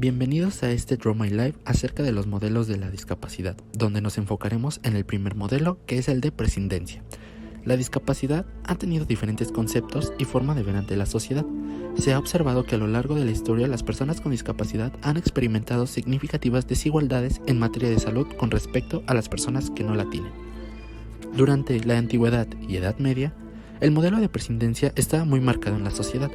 Bienvenidos a este Draw My Life acerca de los modelos de la discapacidad, donde nos enfocaremos en el primer modelo, que es el de prescindencia. La discapacidad ha tenido diferentes conceptos y forma de ver ante la sociedad. Se ha observado que a lo largo de la historia las personas con discapacidad han experimentado significativas desigualdades en materia de salud con respecto a las personas que no la tienen. Durante la antigüedad y Edad Media, el modelo de prescindencia estaba muy marcado en la sociedad.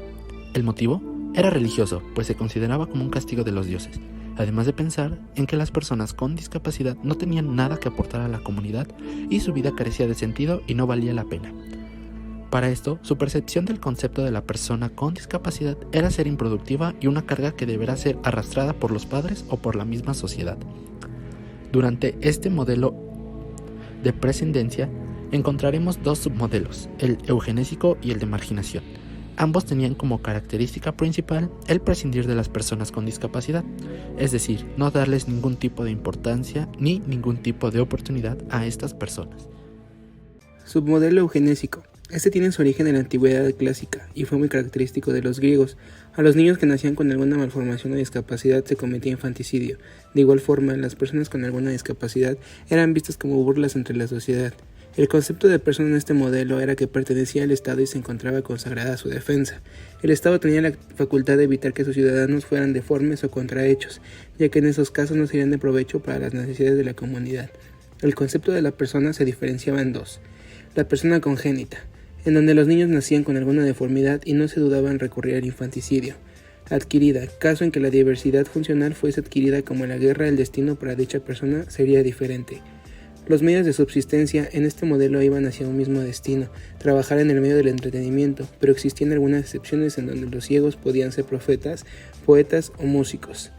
El motivo era religioso, pues se consideraba como un castigo de los dioses, además de pensar en que las personas con discapacidad no tenían nada que aportar a la comunidad y su vida carecía de sentido y no valía la pena. Para esto, su percepción del concepto de la persona con discapacidad era ser improductiva y una carga que deberá ser arrastrada por los padres o por la misma sociedad. Durante este modelo de prescindencia encontraremos dos submodelos, el eugenésico y el de marginación. Ambos tenían como característica principal el prescindir de las personas con discapacidad, es decir, no darles ningún tipo de importancia ni ningún tipo de oportunidad a estas personas. Submodelo eugenésico. Este tiene su origen en la antigüedad clásica y fue muy característico de los griegos. A los niños que nacían con alguna malformación o discapacidad se cometía infanticidio. De igual forma, las personas con alguna discapacidad eran vistas como burlas entre la sociedad. El concepto de persona en este modelo era que pertenecía al Estado y se encontraba consagrada a su defensa. El Estado tenía la facultad de evitar que sus ciudadanos fueran deformes o contrahechos, ya que en esos casos no serían de provecho para las necesidades de la comunidad. El concepto de la persona se diferenciaba en dos. La persona congénita, en donde los niños nacían con alguna deformidad y no se dudaba en recurrir al infanticidio. Adquirida, caso en que la diversidad funcional fuese adquirida como en la guerra, el destino para dicha persona sería diferente. Los medios de subsistencia en este modelo iban hacia un mismo destino, trabajar en el medio del entretenimiento, pero existían algunas excepciones en donde los ciegos podían ser profetas, poetas o músicos.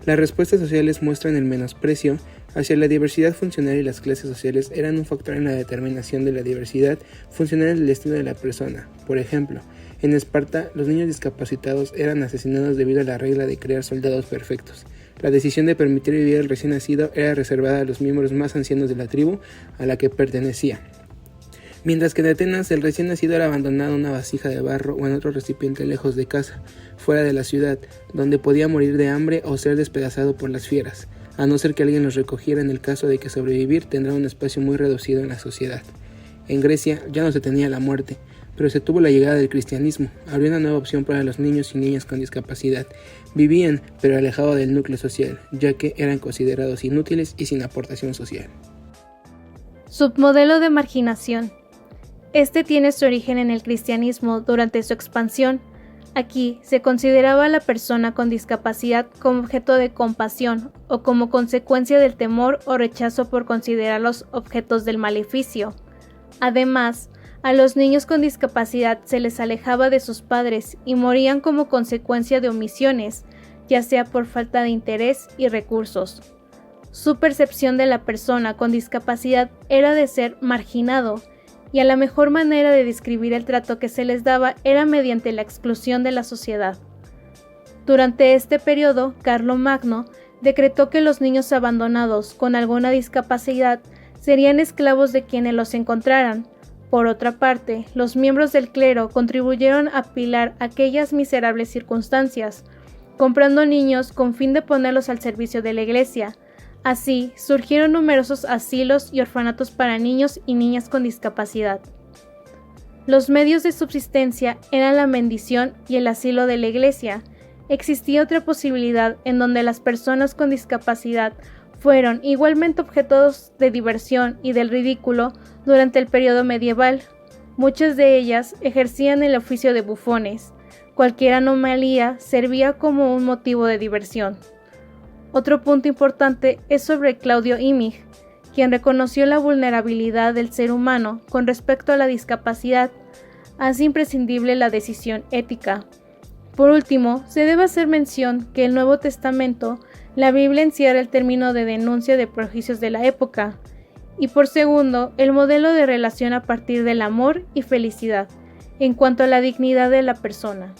Las respuestas sociales muestran el menosprecio hacia la diversidad funcional y las clases sociales eran un factor en la determinación de la diversidad funcional del destino de la persona. Por ejemplo, en Esparta, los niños discapacitados eran asesinados debido a la regla de crear soldados perfectos. La decisión de permitir vivir al recién nacido era reservada a los miembros más ancianos de la tribu a la que pertenecía. Mientras que en Atenas el recién nacido era abandonado en una vasija de barro o en otro recipiente lejos de casa, fuera de la ciudad, donde podía morir de hambre o ser despedazado por las fieras, a no ser que alguien los recogiera en el caso de que sobrevivir tendrá un espacio muy reducido en la sociedad. En Grecia ya no se tenía la muerte, pero se tuvo la llegada del cristianismo, abrió una nueva opción para los niños y niñas con discapacidad. Vivían, pero alejados del núcleo social, ya que eran considerados inútiles y sin aportación social. Submodelo de marginación. Este tiene su origen en el cristianismo durante su expansión. Aquí se consideraba a la persona con discapacidad como objeto de compasión o como consecuencia del temor o rechazo por considerarlos objetos del maleficio. Además, a los niños con discapacidad se les alejaba de sus padres y morían como consecuencia de omisiones, ya sea por falta de interés y recursos. Su percepción de la persona con discapacidad era de ser marginado, y a la mejor manera de describir el trato que se les daba era mediante la exclusión de la sociedad. Durante este periodo, Carlomagno decretó que los niños abandonados con alguna discapacidad serían esclavos de quienes los encontraran. Por otra parte, los miembros del clero contribuyeron a apilar aquellas miserables circunstancias, comprando niños con fin de ponerlos al servicio de la iglesia. Así, surgieron numerosos asilos y orfanatos para niños y niñas con discapacidad. Los medios de subsistencia eran la mendición y el asilo de la iglesia. Existía otra posibilidad en donde las personas con discapacidad fueron igualmente objetos de diversión y del ridículo durante el periodo medieval. Muchas de ellas ejercían el oficio de bufones. Cualquier anomalía servía como un motivo de diversión. Otro punto importante es sobre Claudio Imig, quien reconoció la vulnerabilidad del ser humano con respecto a la discapacidad, hace imprescindible la decisión ética. Por último, se debe hacer mención que el Nuevo Testamento, la Biblia encierra el término de denuncia de prejuicios de la época, y por segundo, el modelo de relación a partir del amor y felicidad, en cuanto a la dignidad de la persona.